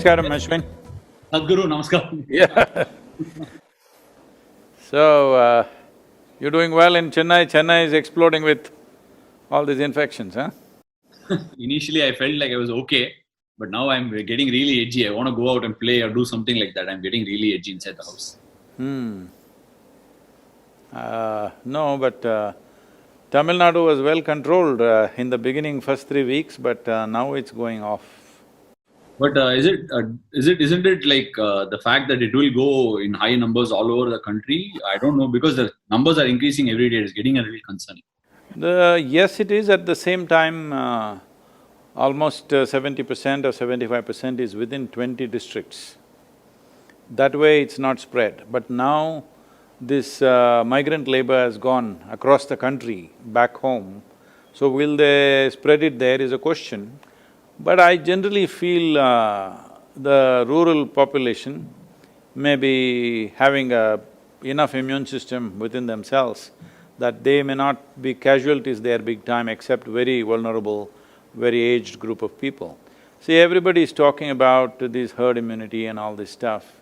Namaskaram, Ashwin. Sadhguru, namaskar. Yeah. So, you're doing well in Chennai. Chennai is exploding with all these infections, huh? Initially, I felt like I was okay, but now I'm getting really edgy. I want to go out and play or do something like that. I'm getting really edgy inside the house. No, but Tamil Nadu was well controlled in the beginning, first 3 weeks, but now it's going off. But isn't it like the fact that it will go in high numbers all over the country? I don't know, because the numbers are increasing every day. It's getting a little concerning. Yes, it is. At the same time, almost 70% or 75% is within 20 districts. That way it's not spread. But now this migrant labor has gone across the country, back home. So will they spread it there is a question. But I generally feel the rural population may be having enough immune system within themselves that they may not be casualties there big time except very vulnerable, very aged group of people. See, everybody is talking about this herd immunity and all this stuff.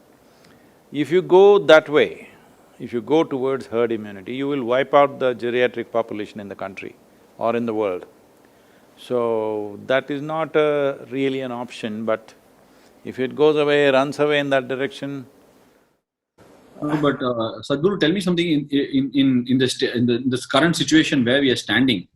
If you go that way, if you go towards herd immunity, you will wipe out the geriatric population in the country or in the world. So, that is not really an option, but if it goes away, runs away in that direction… But Sadhguru, tell me something in this current situation where we are standing.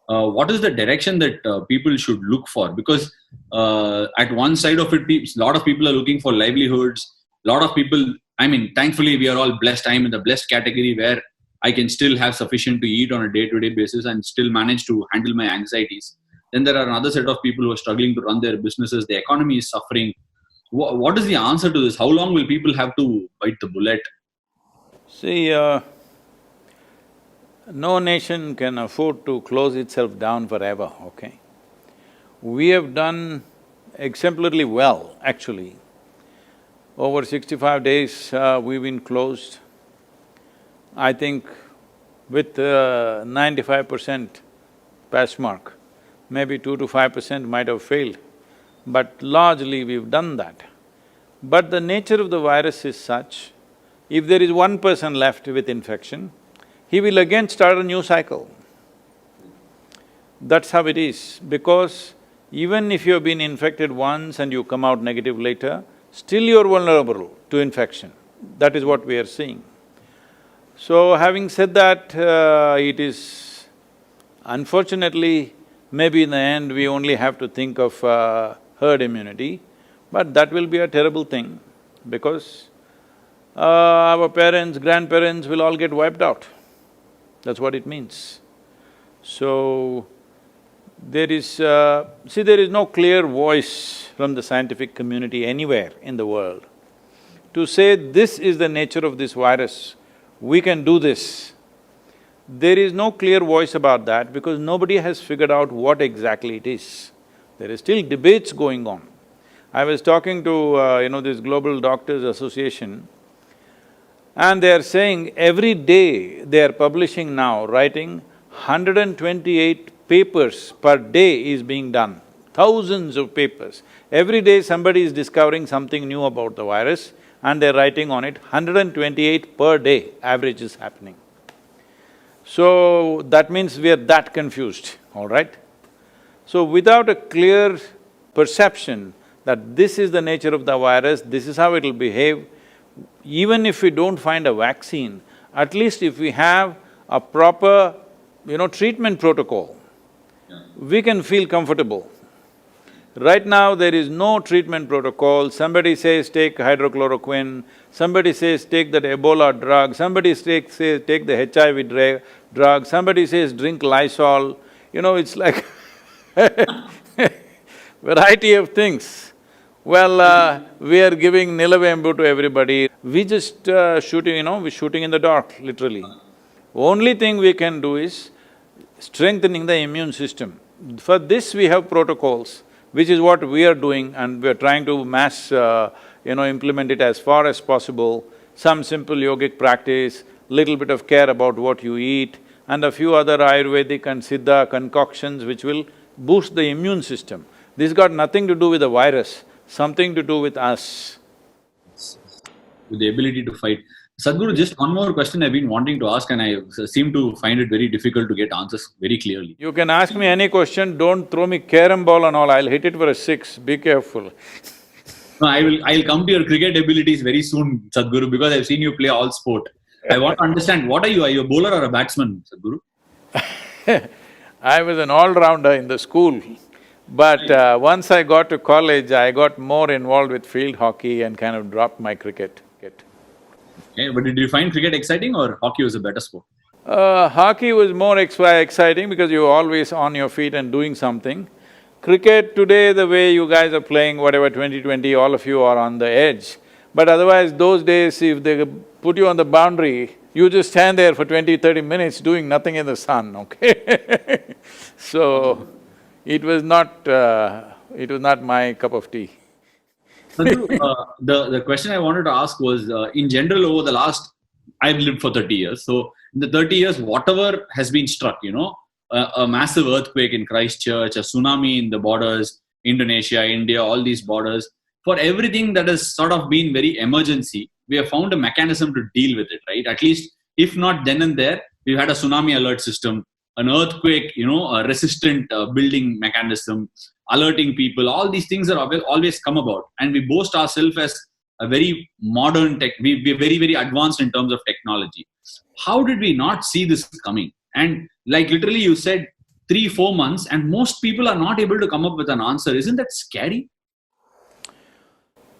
What is the direction that people should look for? Because at one side of it, a lot of people are looking for livelihoods. A lot of people, I mean, thankfully we are all blessed. I'm in the blessed category where I can still have sufficient to eat on a day-to-day basis and still manage to handle my anxieties. Then there are another set of people who are struggling to run their businesses. The economy is suffering. What is the answer to this? How long will people have to bite the bullet? See, no nation can afford to close itself down forever, okay? We have done exemplarily well, actually. Over 65 days, we've been closed. I think with 95% pass mark, maybe 2 to 5% might have failed, but largely we've done that. But the nature of the virus is such, if there is one person left with infection, he will again start a new cycle. That's how it is, because even if you have been infected once and you come out negative later, still you're vulnerable to infection. That is what we are seeing. So having said that, it is… unfortunately, maybe in the end we only have to think of herd immunity, but that will be a terrible thing because our parents, grandparents will all get wiped out. That's what it means. So, there is… see, there is no clear voice from the scientific community anywhere in the world to say this is the nature of this virus, we can do this. There is no clear voice about that because nobody has figured out what exactly it is. There is still debates going on. I was talking to, this Global Doctors Association, and they are saying every day they are publishing now, writing 128 papers per day is being done, thousands of papers. Every day somebody is discovering something new about the virus and they're writing on it, 128 per day average is happening. So, that means we are that confused, all right? So, without a clear perception that this is the nature of the virus, this is how it'll behave, even if we don't find a vaccine, at least if we have a proper, treatment protocol, we can feel comfortable. Right now, there is no treatment protocol. Somebody says take hydrochloroquine, somebody says take that Ebola drug, somebody says take the HIV drug, somebody says drink Lysol. It's like variety of things. Well, we are giving Nilavembu to everybody. We just shooting, we're shooting in the dark, literally. Only thing we can do is strengthening the immune system. For this we have protocols, which is what we are doing, and we are trying to mass, implement it as far as possible. Some simple yogic practice, little bit of care about what you eat, and a few other Ayurvedic and Siddha concoctions which will boost the immune system. This got nothing to do with the virus. something to do with us. With the ability to fight. Sadhguru, just one more question I've been wanting to ask, and I seem to find it very difficult to get answers very clearly. You can ask me any question, don't throw me carom ball and all, I'll hit it for a 6, be careful. No, I'll come to your cricket abilities very soon, Sadhguru, because I've seen you play all sport. I want to understand, what are you? Are you a bowler or a batsman, Sadhguru? I was an all-rounder in the school, but once I got to college, I got more involved with field hockey and kind of dropped my cricket. Okay, but did you find cricket exciting or hockey was a better sport? Hockey was more exciting because you were always on your feet and doing something. Cricket today, the way you guys are playing, whatever 2020, all of you are on the edge. But otherwise, those days, if they put you on the boundary, you just stand there for 20–30 minutes doing nothing in the sun, okay? So, it was not my cup of tea. Sadhguru, the question I wanted to ask was, in general, over the last… I've lived for 30 years, so in the 30 years, whatever has been struck, a massive earthquake in Christchurch, a tsunami in the borders, Indonesia, India, all these borders, for everything that has sort of been very emergency, we have found a mechanism to deal with it, right? At least, if not then and there, we've had a tsunami alert system, an earthquake, a resistant building mechanism, alerting people. All these things are always come about, and we boast ourselves as a very modern tech. We're very, very advanced in terms of technology. How did we not see this coming? And like literally you said, 3–4 months, and most people are not able to come up with an answer. Isn't that scary?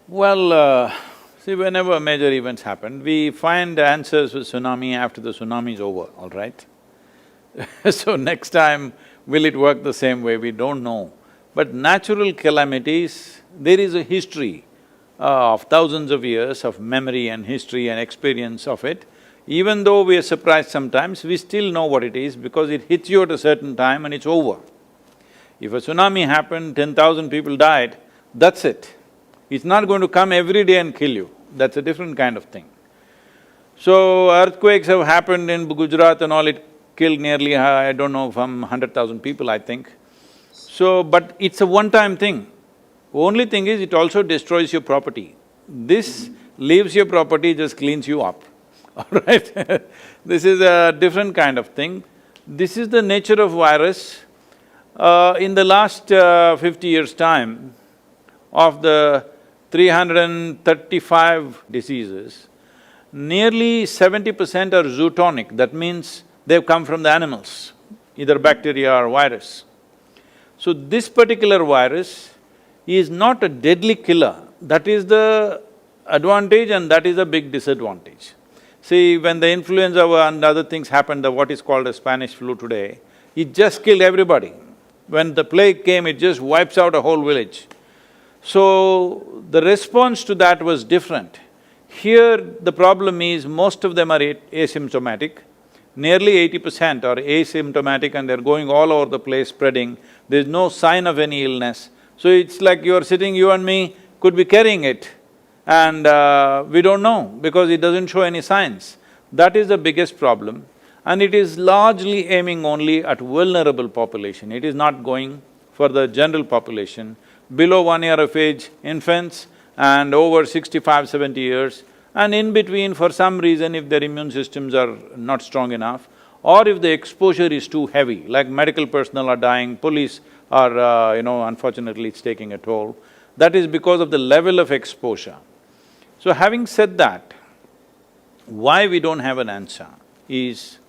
Well, see, whenever major events happen, we find answers for tsunami after the tsunami is over, all right? So next time, will it work the same way? We don't know. But natural calamities, there is a history of thousands of years of memory and history and experience of it. Even though we are surprised sometimes, we still know what it is because it hits you at a certain time and it's over. If a tsunami happened, 10,000 people died, that's it. It's not going to come every day and kill you, that's a different kind of thing. So, earthquakes have happened in Gujarat and all, it killed nearly, I don't know, from 100,000 people, I think. So, but it's a one-time thing. Only thing is, it also destroys your property. This leaves your property, just cleans you up, all right? This is a different kind of thing. This is the nature of virus. In the last 50 years' time, of the 335 diseases, nearly 70% are zootonic. That means they've come from the animals, either bacteria or virus. So this particular virus is not a deadly killer. That is the advantage and that is a big disadvantage. See, when the influenza and other things happened, what is called the Spanish flu today, it just killed everybody. When the plague came, it just wipes out a whole village. So, the response to that was different. Here, the problem is most of them are asymptomatic. Nearly 80% are asymptomatic and they're going all over the place spreading. There's no sign of any illness. So it's like you're sitting, you and me could be carrying it and we don't know because it doesn't show any signs. That is the biggest problem, and it is largely aiming only at vulnerable population. It is not going for the general population. Below 1 year of age, infants, and over 65, 70 years, and in between, for some reason, if their immune systems are not strong enough, or if the exposure is too heavy, like medical personnel are dying, police are, unfortunately it's taking a toll, that is because of the level of exposure. So having said that, why we don't have an answer is,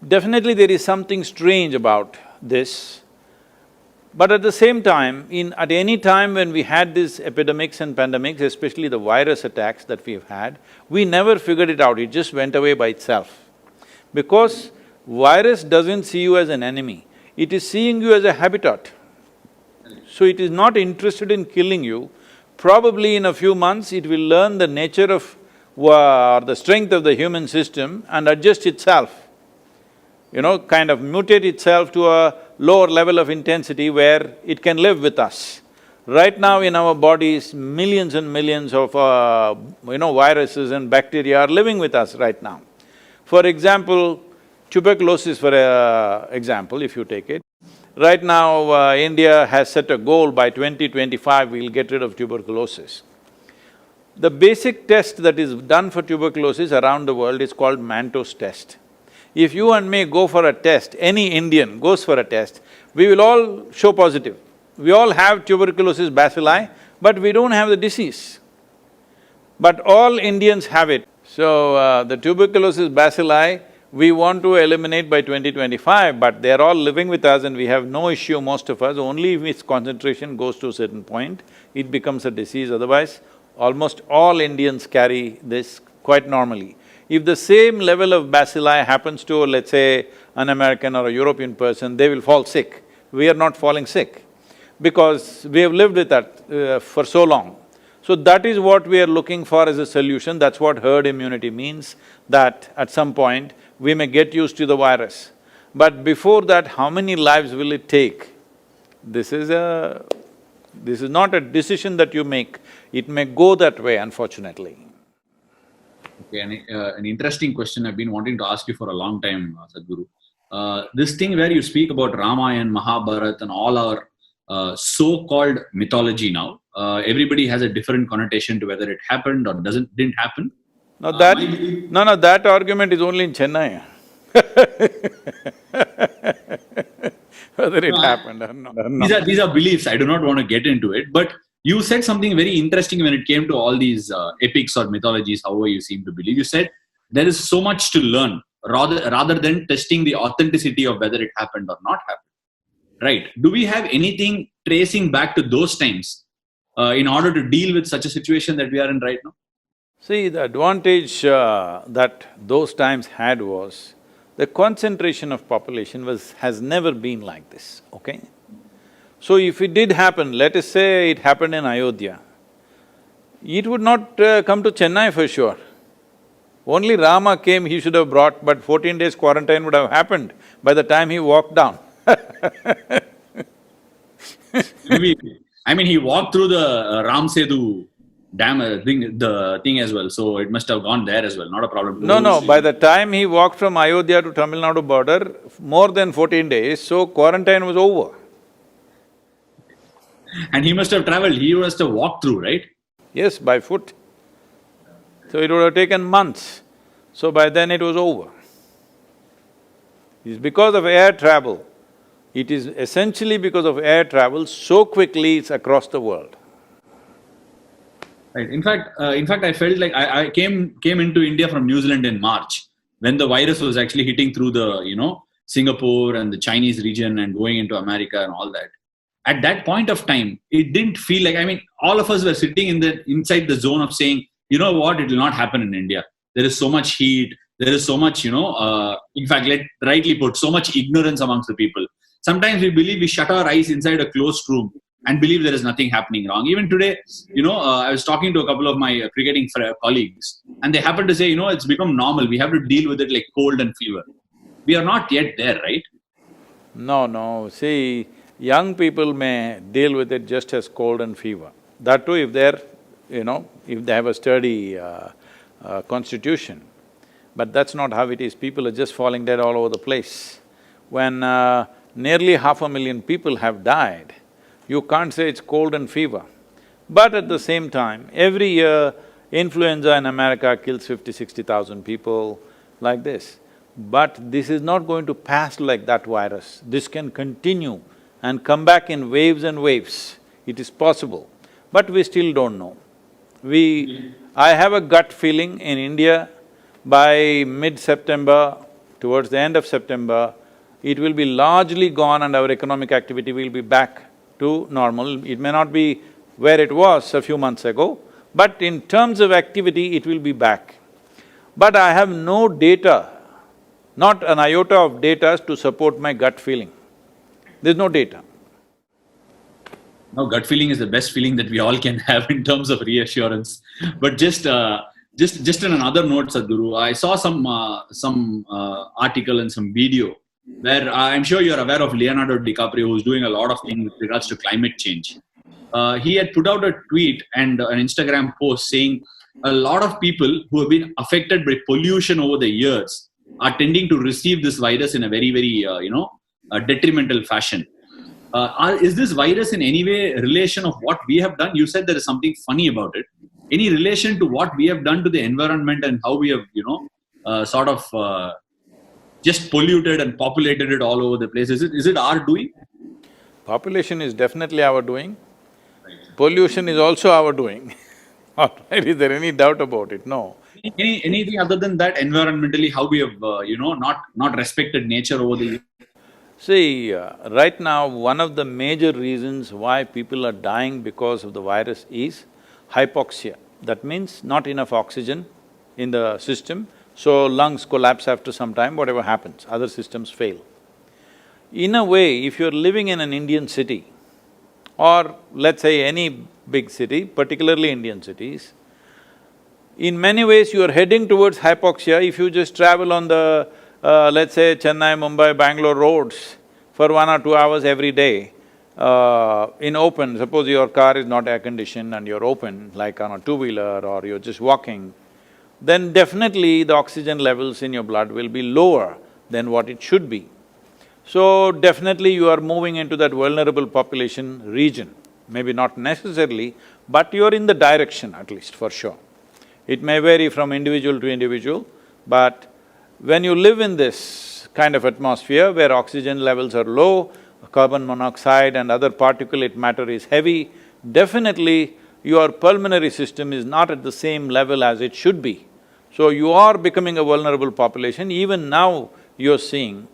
definitely there is something strange about this, but at the same time, at any time when we had these epidemics and pandemics, especially the virus attacks that we've had, we never figured it out, it just went away by itself. Because virus doesn't see you as an enemy, it is seeing you as a habitat. So it is not interested in killing you. Probably in a few months, it will learn the nature of or the strength of the human system and adjust itself, kind of mutate itself to a lower level of intensity where it can live with us. Right now in our bodies, millions and millions of, viruses and bacteria are living with us right now. For example, tuberculosis for example, if you take it, Right now, India has set a goal by 2025, we'll get rid of tuberculosis. The basic test that is done for tuberculosis around the world is called Manto's test. If you and me go for a test, any Indian goes for a test, we will all show positive. We all have tuberculosis bacilli, but we don't have the disease. But all Indians have it. So, the tuberculosis bacilli, we want to eliminate by 2025, but they're all living with us and we have no issue, most of us. Only if its concentration goes to a certain point, it becomes a disease. Otherwise, almost all Indians carry this quite normally. If the same level of bacilli happens to, let's say, an American or a European person, they will fall sick. We are not falling sick because we have lived with that for so long. So that is what we are looking for as a solution, that's what herd immunity means, that at some point we may get used to the virus. But before that, how many lives will it take? This is not a decision that you make, it may go that way, unfortunately. Okay, an interesting question I've been wanting to ask you for a long time, Sadhguru. This thing where you speak about Ramayana, Mahabharata and all our so-called mythology now, everybody has a different connotation to whether it happened or didn't happen. No, that argument is only in Chennai. Whether it happened or not. These are beliefs, I do not want to get into it, but you said something very interesting when it came to all these epics or mythologies, however you seem to believe. You said there is so much to learn rather than testing the authenticity of whether it happened or not happened. Right. Do we have anything tracing back to those times in order to deal with such a situation that we are in right now? See, the advantage that those times had was the concentration of population has never been like this, okay? So if it did happen, let us say it happened in Ayodhya, it would not come to Chennai for sure. Only Rama came, he should have brought, but 14 days quarantine would have happened by the time he walked down. I mean, he walked through the Ram Setu dam the thing as well, so it must have gone there as well, not a problem. No, by the time he walked from Ayodhya to Tamil Nadu border, more than 14 days, so quarantine was over. And he must have traveled, he must have walked through, right? Yes, by foot. So it would have taken months, so by then it was over. It's because of air travel. It is essentially because of air travel, so quickly it's across the world. Right. In fact, I felt like I came into India from New Zealand in March when the virus was actually hitting through the Singapore and the Chinese region and going into America and all that. At that point of time, it didn't feel like, I mean, all of us were sitting inside the zone of saying, you know what, it will not happen in India. There is so much heat, there is so much, in fact, rightly put, so much ignorance amongst the people. Sometimes we believe we shut our eyes inside a closed room and believe there is nothing happening wrong. Even today, I was talking to a couple of my cricketing colleagues and they happen to say, it's become normal. We have to deal with it like cold and fever. We are not yet there, right? No. See, young people may deal with it just as cold and fever. That too if they're, if they have a sturdy constitution. But that's not how it is. People are just falling dead all over the place. When nearly 500,000 people have died, you can't say it's cold and fever. But at the same time, every year, influenza in America kills 50,000–60,000 people, like this. But this is not going to pass like that virus. This can continue and come back in waves and waves. It is possible, but we still don't know. I have a gut feeling in India, by mid-September, towards the end of September, it will be largely gone and our economic activity will be back to normal. It may not be where it was a few months ago, but in terms of activity, it will be back. But I have no data, not an iota of data to support my gut feeling. There's no data. No, gut feeling is the best feeling that we all can have in terms of reassurance. But just on another note, Sadhguru, I saw some article and some video where I'm sure you're aware of Leonardo DiCaprio, who's doing a lot of things with regards to climate change. He had put out a tweet and an Instagram post saying a lot of people who have been affected by pollution over the years are tending to receive this virus in a very, very, detrimental fashion. Is this virus in any way relation of what we have done? You said there is something funny about it. Any relation to what we have done to the environment and how we have, just polluted and populated it all over the place? Is it our doing? Population is definitely our doing. Pollution is also our doing. All right, is there any doubt about it? No. Anything other than that environmentally, how we have, not respected nature over the years? See, right now, one of the major reasons why people are dying because of the virus is hypoxia. That means not enough oxygen in the system, so lungs collapse after some time, whatever happens, other systems fail. In a way, if you're living in an Indian city, or let's say any big city, particularly Indian cities, in many ways you are heading towards hypoxia if you just travel on the let's say Chennai, Mumbai, Bangalore roads for 1 or 2 hours every day, in open, suppose your car is not air-conditioned and you're open, like on a two-wheeler or you're just walking, then definitely the oxygen levels in your blood will be lower than what it should be. So definitely you are moving into that vulnerable population region, maybe not necessarily, but you're in the direction at least, for sure. It may vary from individual to individual, but when you live in this kind of atmosphere where oxygen levels are low, carbon monoxide and other particulate matter is heavy, definitely your pulmonary system is not at the same level as it should be. So you are becoming a vulnerable population. Even now you're seeing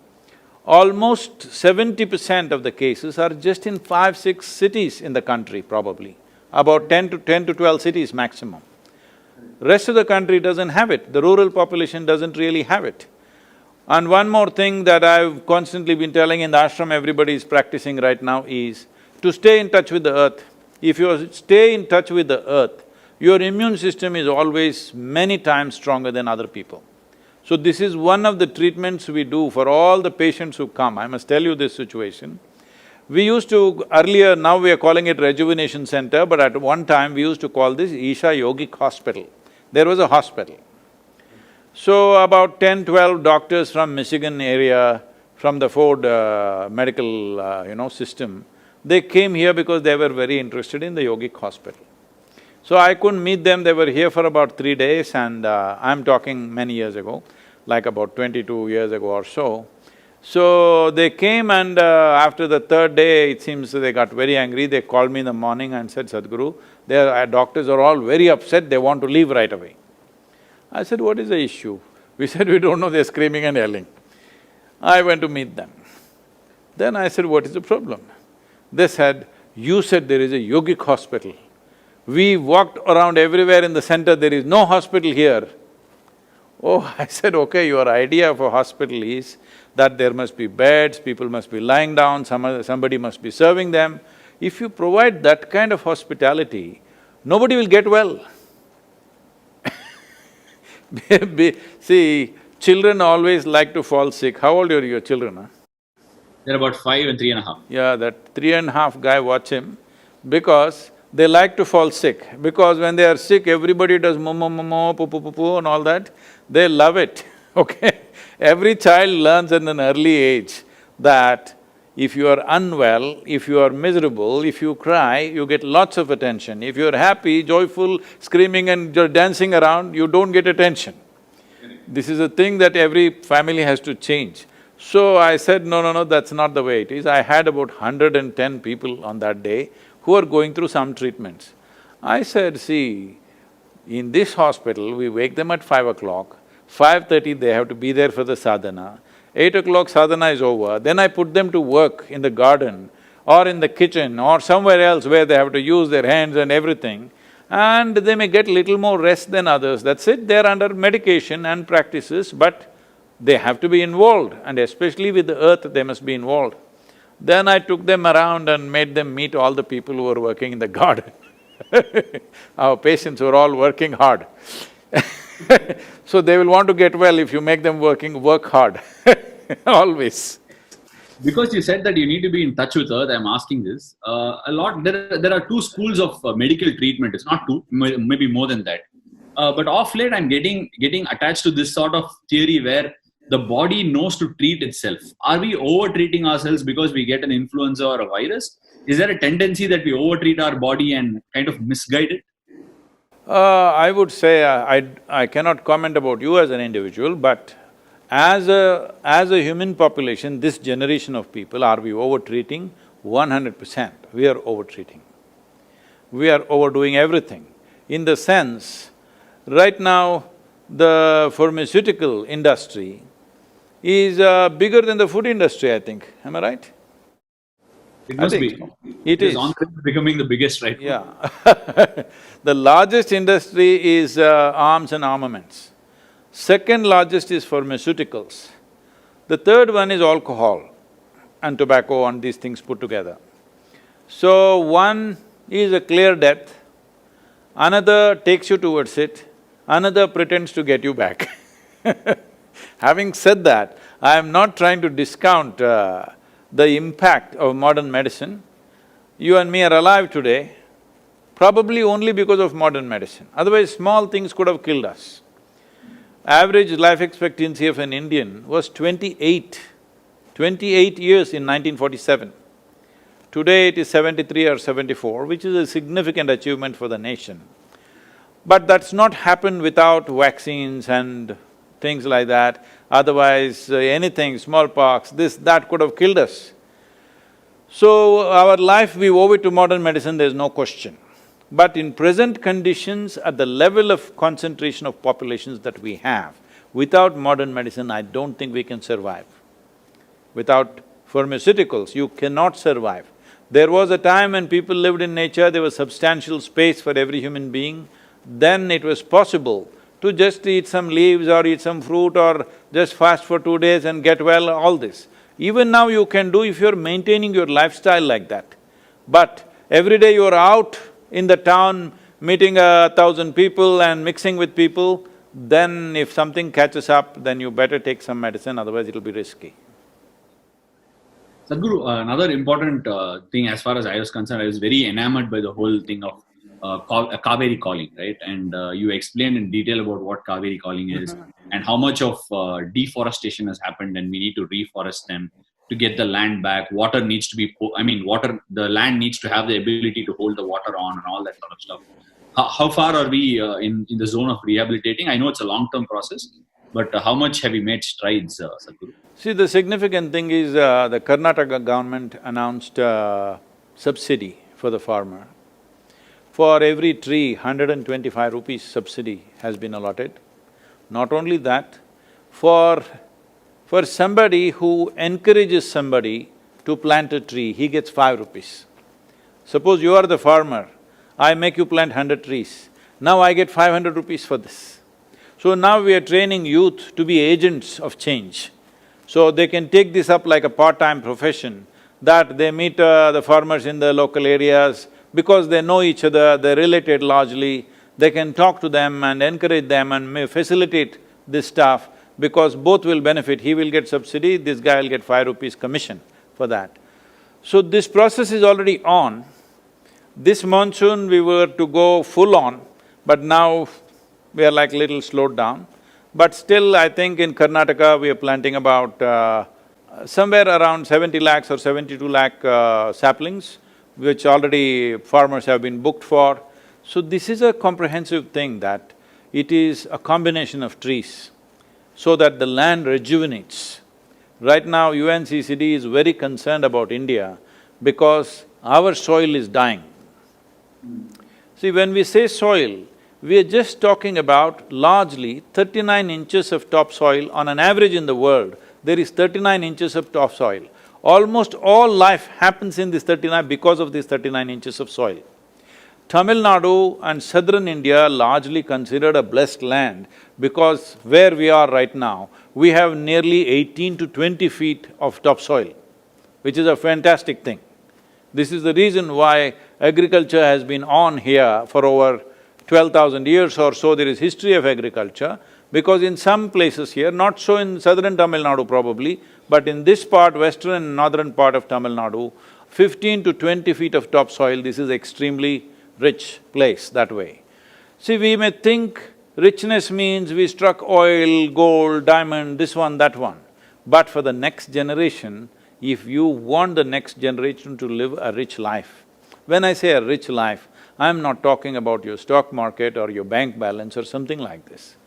almost 70% of the cases are just in 5-6 cities in the country probably, about 10 to 12 cities maximum. Rest of the country doesn't have it, the rural population doesn't really have it. And one more thing that I've constantly been telling in the ashram, everybody is practicing right now is to stay in touch with the earth. If you stay in touch with the earth, your immune system is always many times stronger than other people. So this is one of the treatments we do for all the patients who come. I must tell you this situation. We used to… earlier, now we are calling it Rejuvenation Center, but at one time we used to call this Isha Yogic Hospital. There was a hospital. So about 10-12 doctors from Michigan area, from the Ford medical system, they came here because they were very interested in the yogic hospital. So I couldn't meet them, they were here for about 3 days and I'm talking many years ago, like about 22 years ago or so. So they came and after the third day, it seems they got very angry, they called me in the morning and said, Sadhguru, their doctors are all very upset, they want to leave right away. I said, what is the issue? We said, we don't know, they're screaming and yelling. I went to meet them. Then I said, what is the problem? They said, you said there is a yogic hospital. We walked around everywhere in the center, there is no hospital here. Oh, I said, okay, your idea of a hospital is that there must be beds, people must be lying down, somebody must be serving them. If you provide that kind of hospitality, nobody will get well. See, children always like to fall sick. How old are your children, huh? They're about 5 and 3.5. Yeah, that 3.5 guy, watch him, because they like to fall sick. Because when they are sick, everybody does mo, poo, poo, poo, poo and all that. They love it, okay? Every child learns at an early age that if you are unwell, if you are miserable, if you cry, you get lots of attention. If you're happy, joyful, screaming and you're dancing around, you don't get attention. This is a thing that every family has to change. So I said, no, that's not the way it is. I had about 110 people on that day who are going through some treatments. I said, see, in this hospital, we wake them at 5 o'clock, 5:30 they have to be there for the sadhana, 8 o'clock sadhana is over, then I put them to work in the garden or in the kitchen or somewhere else where they have to use their hands and everything, and they may get little more rest than others, that's it, they're under medication and practices, but they have to be involved, and especially with the earth, they must be involved. Then I took them around and made them meet all the people who were working in the garden. Our patients were all working hard. So they will want to get well if you make them work hard, always. Because you said that you need to be in touch with earth, I'm asking this. There are two schools of medical treatment, it's not two, maybe more than that. But off late I'm getting attached to this sort of theory where the body knows to treat itself. Are we over treating ourselves because we get an influenza or a virus? Is there a tendency that we over treat our body and kind of misguide it? I would say I cannot comment about you as an individual, but as a human population, this generation of people, are we over-treating? 100%, we are over-treating. We are overdoing everything. In the sense, right now, the pharmaceutical industry is bigger than the food industry, I think. Am I right? It I must think be. it It is is. on becoming the biggest right now. Yeah. The largest industry is arms and armaments. Second largest is pharmaceuticals. The third one is alcohol and tobacco and these things put together. So one is a clear death, another takes you towards it, another pretends to get you back. Having said that, I am not trying to discount the impact of modern medicine. You and me are alive today, probably only because of modern medicine. Otherwise, small things could have killed us. Average life expectancy of an Indian was 28 years in 1947. Today it is 73 or 74, which is a significant achievement for the nation. But that's not happened without vaccines and things like that. Otherwise, anything, smallpox, this, that could have killed us. So, our life, we owe it to modern medicine, there's no question. But in present conditions, at the level of concentration of populations that we have, without modern medicine, I don't think we can survive. Without pharmaceuticals, you cannot survive. There was a time when people lived in nature, there was substantial space for every human being. Then it was possible to just eat some leaves or eat some fruit or just fast for 2 days and get well, all this. Even now you can do if you're maintaining your lifestyle like that. But every day you're out in the town, meeting 1,000 people and mixing with people, then if something catches up, then you better take some medicine, otherwise it'll be risky. Sadhguru, another important thing as far as I was concerned, I was very enamored by the whole thing of Cauvery calling, right? And you explained in detail about what Cauvery calling is and how much of deforestation has happened, and we need to reforest them to get the land back. Water needs to be, the land needs to have the ability to hold the water on and all that sort of stuff. How far are we in the zone of rehabilitating? I know it's a long-term process, but how much have we made strides, Sadhguru? See, the significant thing is the Karnataka government announced subsidy for the farmer. For every tree, 125 rupees subsidy has been allotted. Not only that, for somebody who encourages somebody to plant a tree, he gets 5 rupees. Suppose you are the farmer, I make you plant 100 trees, now I get 500 rupees for this. So now we are training youth to be agents of change. So they can take this up like a part-time profession, that they meet the farmers in the local areas, because they know each other, they're related largely, they can talk to them and encourage them and may facilitate this stuff, because both will benefit. He will get subsidy, this guy will get 5 rupees commission for that. So this process is already on. This monsoon we were to go full on, but now we are like little slowed down. But still, I think in Karnataka we are planting about somewhere around 70 lakhs or 72 lakh saplings, which already farmers have been booked for. So this is a comprehensive thing, that it is a combination of trees so that the land rejuvenates. Right now UNCCD is very concerned about India because our soil is dying. See, when we say soil, we are just talking about largely 39 inches of topsoil. On an average in the world, there is 39 inches of topsoil. Almost all life happens in this 39 because of these 39 inches of soil. Tamil Nadu and southern India largely considered a blessed land because where we are right now, we have nearly 18 to 20 feet of topsoil, which is a fantastic thing. This is the reason why agriculture has been on here for over 12,000 years or so. There is history of agriculture, because in some places here, not so in southern Tamil Nadu probably, but in this part, western and northern part of Tamil Nadu, 15 to 20 feet of topsoil, this is extremely rich place that way. See, we may think Richness means we struck oil, gold, diamond, this one, that one. But for the next generation, if you want the next generation to live a rich life, when I say a rich life, I'm not talking about your stock market or your bank balance or something like this.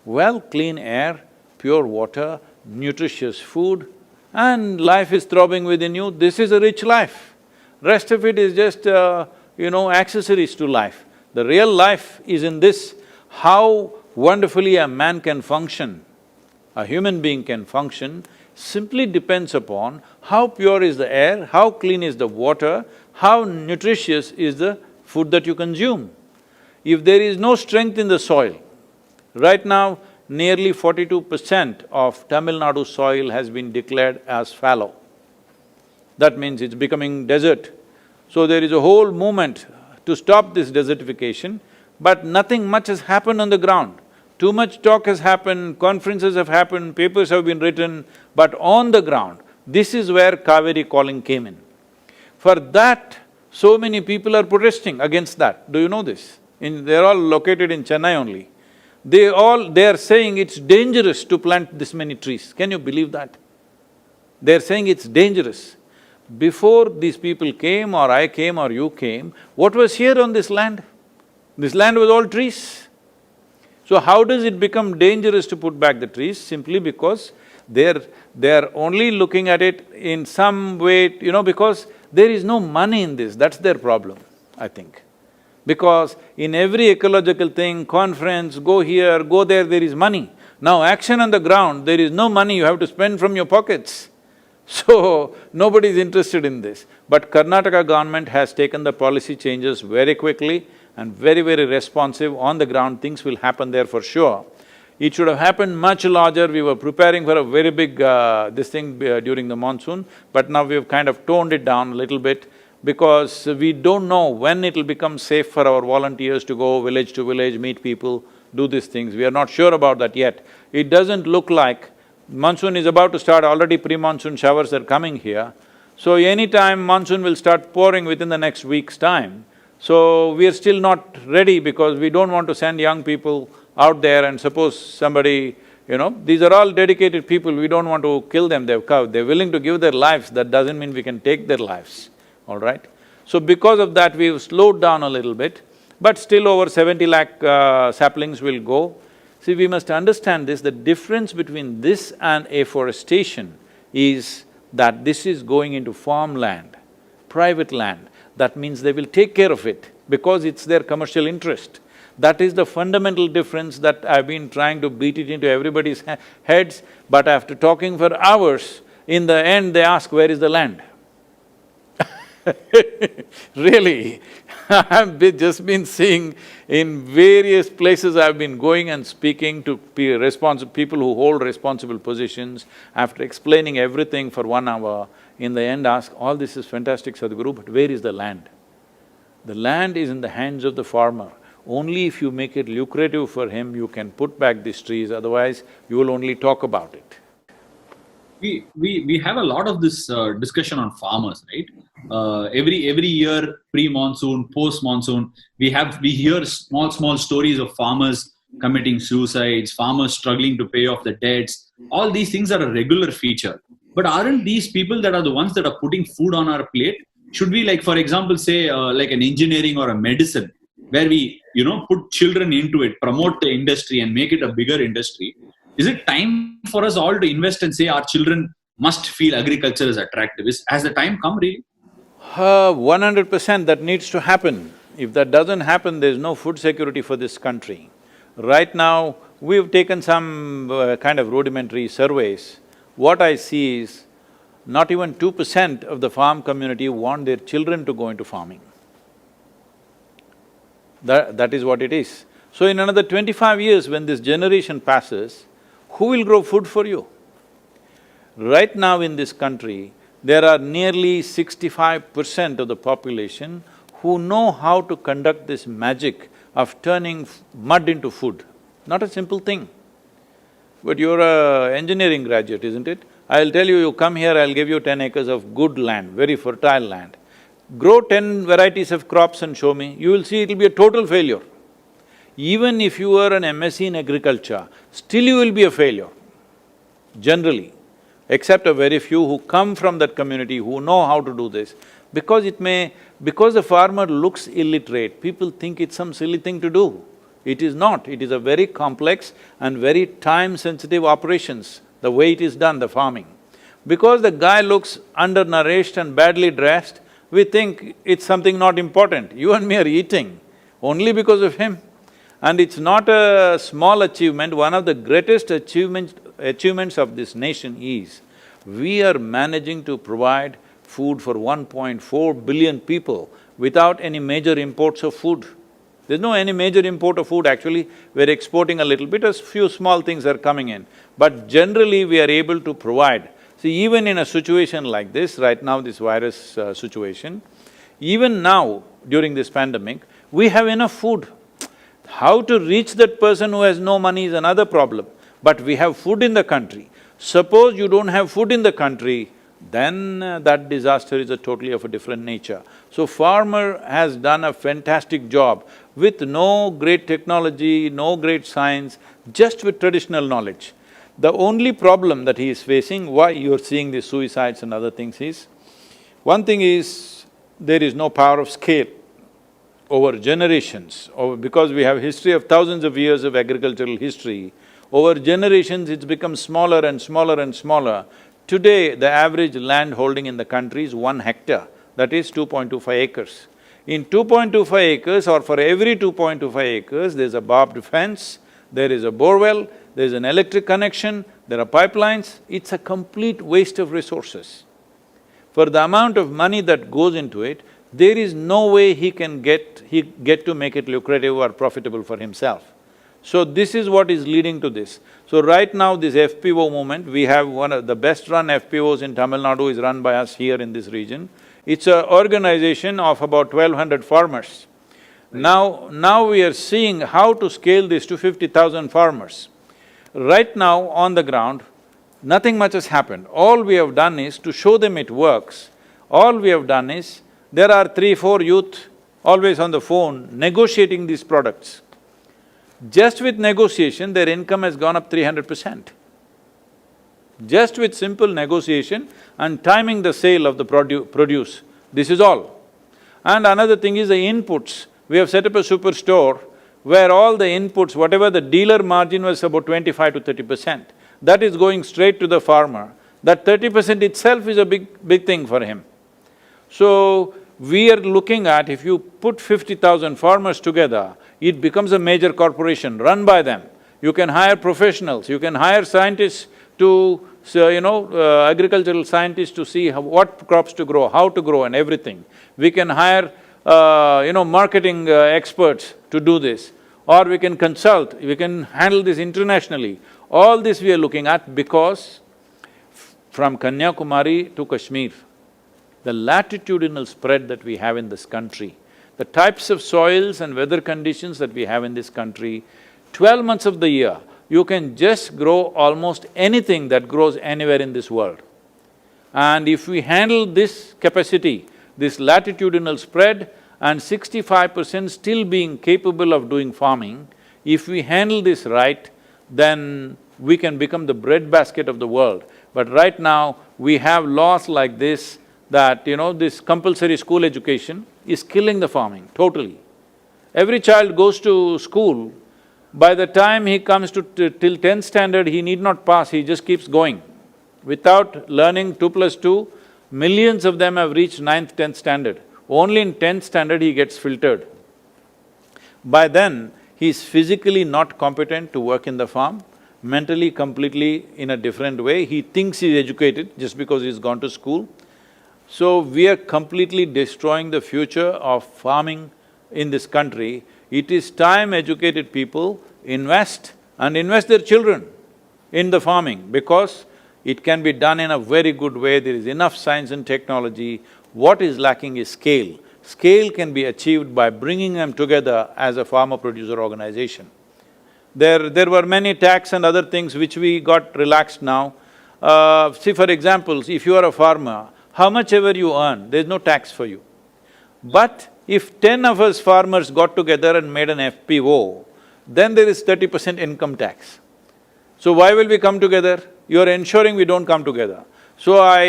Well, clean air, pure water, nutritious food, and life is throbbing within you, this is a rich life. Rest of it is just, accessories to life. The real life is in this, how wonderfully a man can function, a human being can function, simply depends upon how pure is the air, how clean is the water, how nutritious is the food that you consume. If there is no strength in the soil, right now nearly 42% of Tamil Nadu soil has been declared as fallow. That means it's becoming desert. So there is a whole movement to stop this desertification, but nothing much has happened on the ground. Too much talk has happened, conferences have happened, papers have been written, but on the ground, this is where Cauvery calling came in. For that, so many people are protesting against that. Do you know this? They're all located in Chennai only. They are saying it's dangerous to plant this many trees. Can you believe that? They're saying it's dangerous. Before these people came or I came or you came, what was here on this land? This land was all trees. So how does it become dangerous to put back the trees? Simply because they're only looking at it in some way, because there is no money in this, that's their problem, I think. Because in every ecological thing, conference, go here, go there, there is money. Now action on the ground, there is no money, you have to spend from your pockets. So, nobody is interested in this. But Karnataka government has taken the policy changes very quickly and very, very responsive. On the ground, things will happen there for sure. It should have happened much larger. We were preparing for a very big during the monsoon, but now we've kind of toned it down a little bit because we don't know when it'll become safe for our volunteers to go village to village, meet people, do these things. We are not sure about that yet. It doesn't look like… monsoon is about to start, already pre-monsoon showers are coming here. So anytime monsoon will start pouring within the next week's time. So we are still not ready because we don't want to send young people out there and suppose somebody, these are all dedicated people, we don't want to kill them, they're willing to give their lives, that doesn't mean we can take their lives, all right? So because of that, we've slowed down a little bit, but still over 70 lakh saplings will go. See, we must understand this, the difference between this and afforestation is that this is going into farmland, private land. That means they will take care of it because it's their commercial interest. That is the fundamental difference that I've been trying to beat it into everybody's heads, but after talking for hours, in the end they ask, where is the land? Really, I've just been seeing in various places I've been going and speaking to people who hold responsible positions, after explaining everything for 1 hour, in the end ask, all this is fantastic, Sadhguru, but where is the land? The land is in the hands of the farmer. Only if you make it lucrative for him, you can put back these trees, otherwise you will only talk about it. We have a lot of this discussion on farmers, right? Every year, pre-monsoon, post-monsoon, we hear small stories of farmers committing suicides, farmers struggling to pay off the debts. All these things are a regular feature. But aren't these people that are the ones that are putting food on our plate? Should we, like, for example, say like an engineering or a medicine, where we put children into it, promote the industry and make it a bigger industry? Is it time for us all to invest and say our children must feel agriculture is attractive? Has the time come really? 100% that needs to happen. If that doesn't happen, there's no food security for this country. Right now, we've taken some kind of rudimentary surveys. What I see is, not even 2% of the farm community want their children to go into farming. That is what it is. So in another 25 years, when this generation passes, who will grow food for you? Right now in this country, there are nearly 65% of the population who know how to conduct this magic of turning mud into food. Not a simple thing. But you're an engineering graduate, isn't it? I'll tell you, you come here, I'll give you 10 acres of good land, very fertile land. Grow 10 varieties of crops and show me, you will see it'll be a total failure. Even if you are an MSc in agriculture, still you will be a failure, generally, except a very few who come from that community, who know how to do this. Because the farmer looks illiterate, people think it's some silly thing to do. It is not, it is a very complex and very time-sensitive operations, the way it is done, the farming. Because the guy looks undernourished and badly dressed, we think it's something not important. You and me are eating only because of him. And it's not a small achievement, one of the greatest achievements of this nation is, we are managing to provide food for 1.4 billion people without any major imports of food. There's no any major import of food actually, we're exporting a little bit, a few small things are coming in. But generally we are able to provide. See, even in a situation like this, right now this virus situation, even now during this pandemic, we have enough food. How to reach that person who has no money is another problem, but we have food in the country. Suppose you don't have food in the country, then that disaster is totally of a different nature. So farmer has done a fantastic job with no great technology, no great science, just with traditional knowledge. The only problem that he is facing, why you're seeing these suicides and other things is, one thing is, there is no power of scale over generations, because we have history of thousands of years of agricultural history, over generations it's become smaller and smaller and smaller. Today, the average land holding in the country is 1 hectare, that is 2.25 acres. In 2.25 acres, or for every 2.25 acres, there's a barbed fence, there is a borewell, there's an electric connection, there are pipelines, it's a complete waste of resources. For the amount of money that goes into it, there is no way he can get to make it lucrative or profitable for himself. So this is what is leading to this. So right now this FPO movement, we have one of the best run FPOs in Tamil Nadu is run by us here in this region. It's an organization of about 1,200 farmers. Now we are seeing how to scale this to 50,000 farmers. Right now on the ground, nothing much has happened. All we have done is to show them it works. All we have done is, there are 3-4 youth always on the phone negotiating these products. Just with negotiation, their income has gone up 300%. Just with simple negotiation and timing the sale of the produce, this is all. And another thing is the inputs. We have set up a superstore where all the inputs, whatever the dealer margin was about 25 to 30%, that is going straight to the farmer. That 30% itself is a big thing for him. So, we are looking at, if you put 50,000 farmers together, it becomes a major corporation run by them. You can hire professionals, you can hire scientists to, agricultural scientists to see what crops to grow, how to grow and everything. We can hire, marketing experts to do this, or we can consult, we can handle this internationally. All this we are looking at because from Kanyakumari to Kashmir, the latitudinal spread that we have in this country, the types of soils and weather conditions that we have in this country, 12 months of the year, you can just grow almost anything that grows anywhere in this world. And if we handle this capacity, this latitudinal spread, and 65% still being capable of doing farming, if we handle this right, then we can become the breadbasket of the world. But right now, we have laws like this, that, this compulsory school education is killing the farming, totally. Every child goes to school, by the time he comes to till 10th standard, he need not pass, he just keeps going. Without learning 2+2, millions of them have reached 9th, 10th standard. Only in 10th standard he gets filtered. By then, he is physically not competent to work in the farm, mentally completely in a different way, he thinks he's educated just because he's gone to school. So, we are completely destroying the future of farming in this country. It is time educated people invest and invest their children in the farming, because it can be done in a very good way, there is enough science and technology. What is lacking is scale. Scale can be achieved by bringing them together as a farmer-producer organization. There were many tax and other things which we got relaxed now. See, for example, if you are a farmer, how much ever you earn, there's no tax for you. But if 10 of us farmers got together and made an FPO, then there is 30% income tax. So why will we come together? You're ensuring we don't come together. So I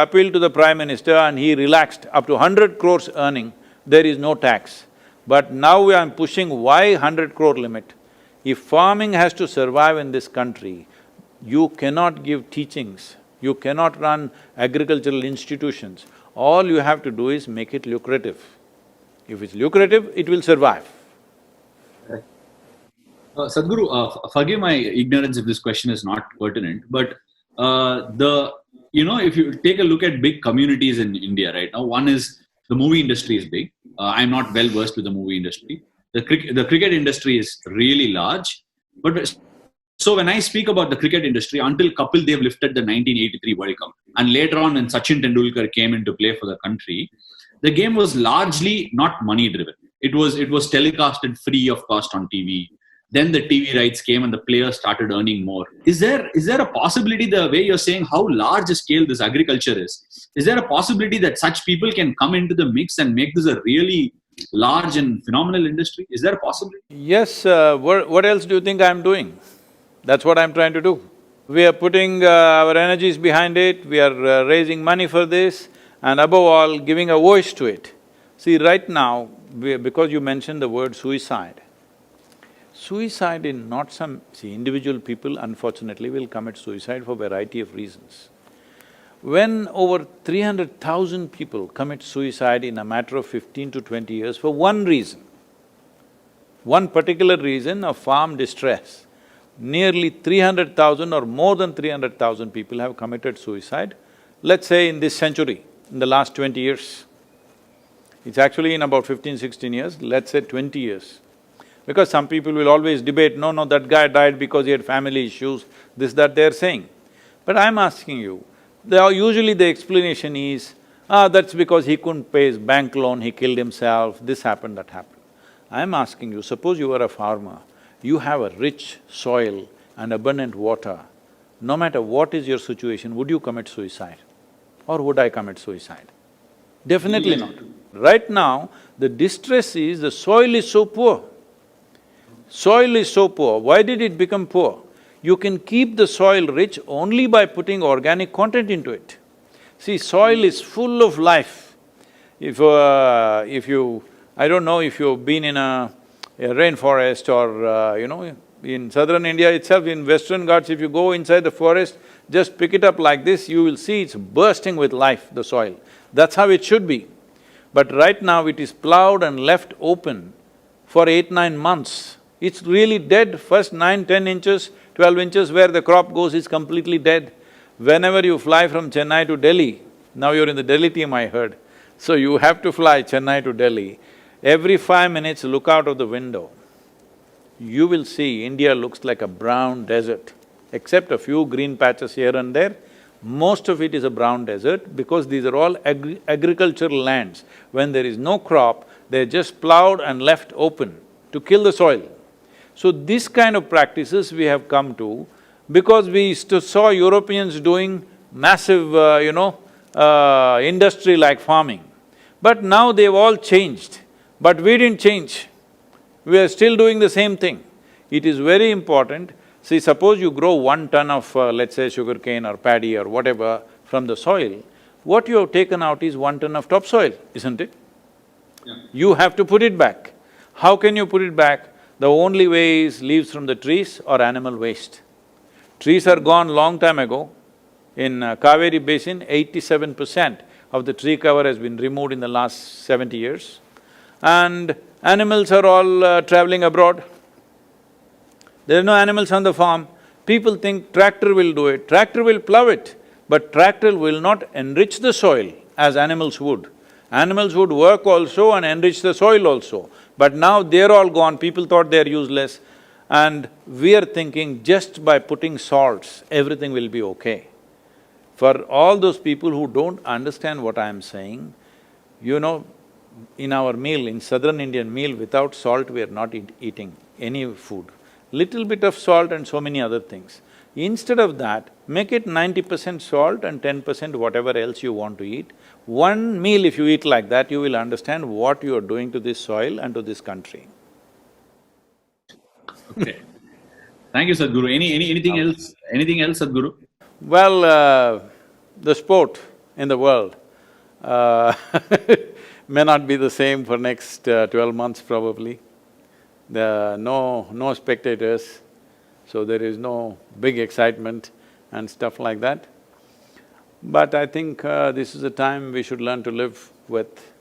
appealed to the Prime Minister and he relaxed up to 100 crores earning, there is no tax. But now I'm pushing why 100 crore limit? If farming has to survive in this country, you cannot give teachings, you cannot run agricultural institutions. All you have to do is make it lucrative. If it's lucrative, it will survive. Sadhguru, forgive my ignorance if this question is not pertinent, but if you take a look at big communities in India right now, one is the movie industry is big. I'm not well versed with the movie industry. The cricket industry is really large. But so when I speak about the cricket industry, until Kapil Dev lifted the 1983 World Cup, and later on when Sachin Tendulkar came into play for the country, the game was largely not money driven. It was telecasted free of cost on TV. Then the TV rights came and the players started earning more. Is there a possibility, the way you're saying how large a scale this agriculture is there a possibility that such people can come into the mix and make this a really large and phenomenal industry? Is there a possibility? Yes, what else do you think I'm doing? That's what I'm trying to do. We are putting our energies behind it, we are raising money for this, and above all, giving a voice to it. See, right now, because you mentioned the word suicide, suicide in not some… See, individual people unfortunately will commit suicide for a variety of reasons. When over 300,000 people commit suicide in a matter of 15 to 20 years for one reason, one particular reason of farm distress, nearly 300,000 or more than 300,000 people have committed suicide, let's say in this century, in the last 20 years. It's actually in about 15, 16 years, let's say 20 years. Because some people will always debate, no, that guy died because he had family issues, this, that they're saying. But I'm asking you, usually the explanation is, that's because he couldn't pay his bank loan, he killed himself, this happened, that happened. I'm asking you, suppose you are a farmer, you have a rich soil and abundant water, no matter what is your situation, would you commit suicide? Or would I commit suicide? Definitely not. Right now, the distress is the soil is so poor. Soil is so poor. Why did it become poor? You can keep the soil rich only by putting organic content into it. See, soil is full of life. If you… I don't know if you've been in a rainforest or, in southern India itself, in Western Ghats, if you go inside the forest, just pick it up like this, you will see it's bursting with life, the soil. That's how it should be. But right now it is plowed and left open for 8, 9 months. It's really dead. First 9, 10 inches, 12 inches where the crop goes is completely dead. Whenever you fly from Chennai to Delhi, now you're in the Delhi team, I heard, so you have to fly Chennai to Delhi, every 5 minutes look out of the window. You will see India looks like a brown desert, except a few green patches here and there. Most of it is a brown desert because these are all agricultural lands. When there is no crop, they're just plowed and left open to kill the soil. So this kind of practices we have come to because we saw Europeans doing massive, industry like farming. But now they've all changed, but we didn't change. We are still doing the same thing. It is very important. See, suppose you grow 1 ton of, let's say, sugarcane or paddy or whatever from the soil, what you have taken out is 1 ton of topsoil, isn't it? Yeah. You have to put it back. How can you put it back? The only way is leaves from the trees or animal waste. Trees are gone long time ago. In Cauvery basin, 87% of the tree cover has been removed in the last 70 years. And animals are all traveling abroad. There are no animals on the farm. People think tractor will do it, tractor will plow it, but tractor will not enrich the soil as animals would. Animals would work also and enrich the soil also. But now they're all gone, people thought they're useless, and we are thinking just by putting salts, everything will be okay. For all those people who don't understand what I'm saying, in our meal, in southern Indian meal, without salt we are not eating any food. Little bit of salt and so many other things. Instead of that, make it 90% salt and 10% whatever else you want to eat. One meal if you eat like that, you will understand what you are doing to this soil and to this country. Okay. Thank you, Sadhguru. Anything else? Anything else, Sadhguru? Well, the sport in the world may not be the same for next 12 months probably. No spectators, so there is no big excitement and stuff like that. But I think this is a time we should learn to live with,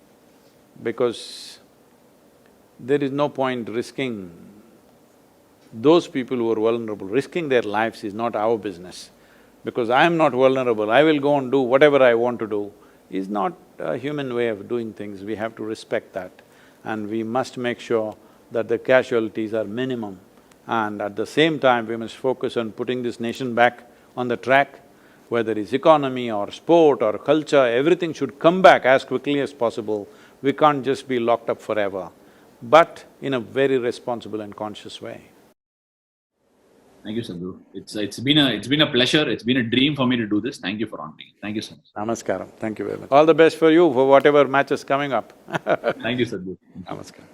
because there is no point risking those people who are vulnerable. Risking their lives is not our business. Because I am not vulnerable, I will go and do whatever I want to do, is not a human way of doing things. We have to respect that. And we must make sure that the casualties are minimum. And at the same time, we must focus on putting this nation back on the track, whether it's economy or sport or culture, everything should come back as quickly as possible. We can't just be locked up forever, but in a very responsible and conscious way. Thank you, Sadhguru. It's been a pleasure. It's been a dream for me to do this. Thank you for honoring. Thank you so much. Namaskaram, thank you very much. All the best for you for whatever match is coming up. Thank you, Sadhguru. Namaskaram.